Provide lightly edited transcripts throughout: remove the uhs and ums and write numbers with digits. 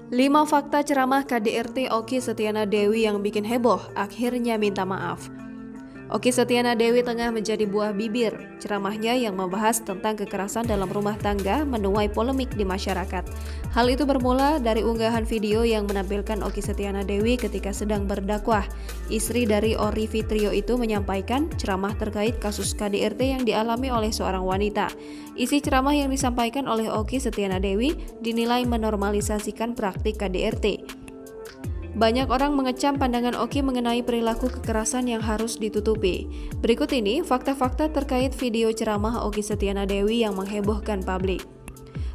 5 fakta ceramah KDRT Okky Setiana Dewi yang bikin heboh, akhirnya minta maaf. Okky Setiana Dewi tengah menjadi buah bibir. Ceramahnya yang membahas tentang kekerasan dalam rumah tangga menuai polemik di masyarakat. Hal itu bermula dari unggahan video yang menampilkan Okky Setiana Dewi ketika sedang berdakwah. Istri dari Ori Fitrio itu menyampaikan ceramah terkait kasus KDRT yang dialami oleh seorang wanita. Isi ceramah yang disampaikan oleh Okky Setiana Dewi dinilai menormalisasikan praktik KDRT. Banyak orang mengecam pandangan Okky mengenai perilaku kekerasan yang harus ditutupi. Berikut ini fakta-fakta terkait video ceramah Okky Setiana Dewi yang menghebohkan publik.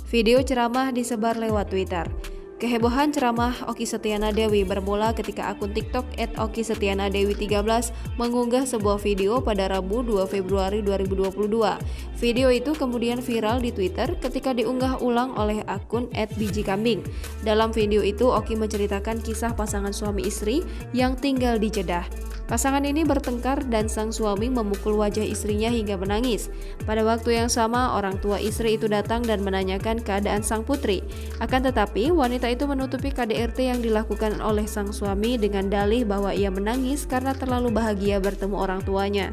Video ceramah disebar lewat Twitter. Kehebohan ceramah Okky Setiana Dewi bermula ketika akun TikTok @okkysetianadewi13 mengunggah sebuah video pada Rabu 2 Februari 2022. Video itu kemudian viral di Twitter ketika diunggah ulang oleh akun @bijikambing. Dalam video itu Okky menceritakan kisah pasangan suami istri yang tinggal di Jeddah. Pasangan ini bertengkar dan sang suami memukul wajah istrinya hingga menangis. Pada waktu yang sama, orang tua istri itu datang dan menanyakan keadaan sang putri. Akan tetapi, wanita itu menutupi KDRT yang dilakukan oleh sang suami dengan dalih bahwa ia menangis karena terlalu bahagia bertemu orang tuanya.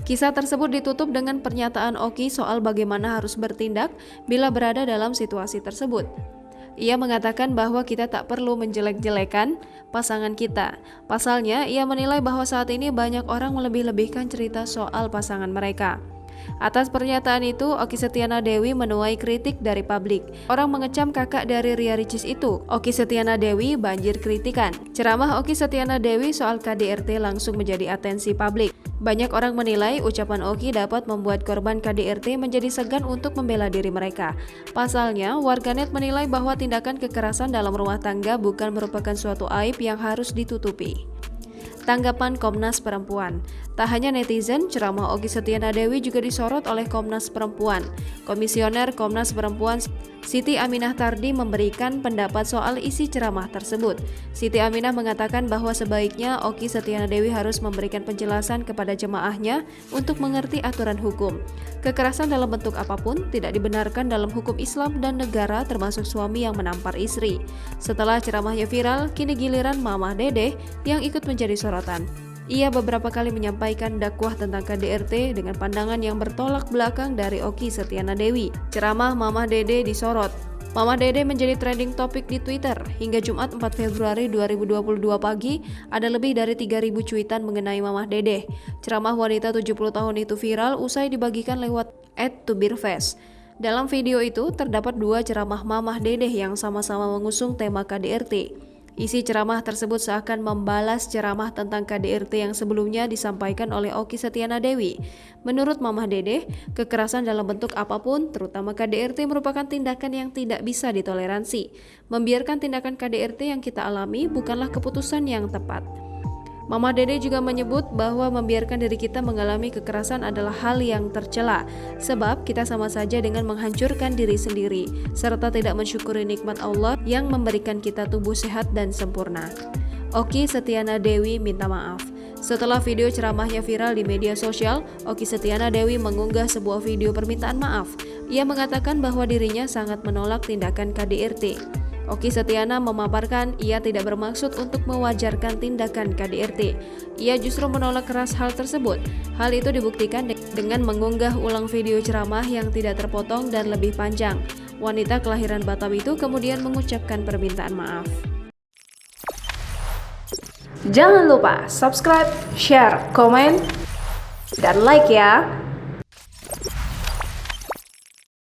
Kisah tersebut ditutup dengan pernyataan Okky soal bagaimana harus bertindak bila berada dalam situasi tersebut. Ia mengatakan bahwa kita tak perlu menjelek-jelekan pasangan kita. Pasalnya, ia menilai bahwa saat ini banyak orang melebih-lebihkan cerita soal pasangan mereka. Atas pernyataan itu, Okky Setiana Dewi menuai kritik dari publik. Orang mengecam kakak dari Ria Ricis itu. Okky Setiana Dewi banjir kritikan. Ceramah Okky Setiana Dewi soal KDRT langsung menjadi atensi publik. Banyak orang menilai ucapan Okky dapat membuat korban KDRT menjadi segan untuk membela diri mereka. Pasalnya, warganet menilai bahwa tindakan kekerasan dalam rumah tangga bukan merupakan suatu aib yang harus ditutupi. Tanggapan Komnas Perempuan. Tak hanya netizen, ceramah Okky Setiana Dewi juga disorot oleh Komnas Perempuan. Komisioner Komnas Perempuan Siti Aminah Tardi memberikan pendapat soal isi ceramah tersebut. Siti Aminah mengatakan bahwa sebaiknya Okky Setiana Dewi harus memberikan penjelasan kepada jemaahnya untuk mengerti aturan hukum. Kekerasan dalam bentuk apapun tidak dibenarkan dalam hukum Islam dan negara, termasuk suami yang menampar istri. Setelah ceramahnya viral, kini giliran Mamah Dedeh yang ikut menjadi sorotan. Ia beberapa kali menyampaikan dakwah tentang KDRT dengan pandangan yang bertolak belakang dari Okky Setiana Dewi. Ceramah Mamah Dedeh disorot. Mamah Dedeh menjadi trending topik di Twitter. Hingga Jumat 4 Februari 2022 pagi, ada lebih dari 3.000 cuitan mengenai Mamah Dedeh. Ceramah wanita 70 tahun itu viral usai dibagikan lewat @tubirfest. Dalam video itu, terdapat 2 ceramah Mamah Dedeh yang sama-sama mengusung tema KDRT. Isi ceramah tersebut seakan membalas ceramah tentang KDRT yang sebelumnya disampaikan oleh Okky Setiana Dewi. Menurut Mamah Dedeh, kekerasan dalam bentuk apapun, terutama KDRT, merupakan tindakan yang tidak bisa ditoleransi. Membiarkan tindakan KDRT yang kita alami bukanlah keputusan yang tepat. Mamah Dedeh juga menyebut bahwa membiarkan diri kita mengalami kekerasan adalah hal yang tercela, sebab kita sama saja dengan menghancurkan diri sendiri, serta tidak mensyukuri nikmat Allah yang memberikan kita tubuh sehat dan sempurna. Okky Setiana Dewi minta maaf. Setelah video ceramahnya viral di media sosial, Okky Setiana Dewi mengunggah sebuah video permintaan maaf. Ia mengatakan bahwa dirinya sangat menolak tindakan KDRT. Okky Setiana memaparkan ia tidak bermaksud untuk mewajarkan tindakan KDRT. Ia justru menolak keras hal tersebut. Hal itu dibuktikan dengan mengunggah ulang video ceramah yang tidak terpotong dan lebih panjang. Wanita kelahiran Batam itu kemudian mengucapkan permintaan maaf. Jangan lupa subscribe, share, komen, dan like ya!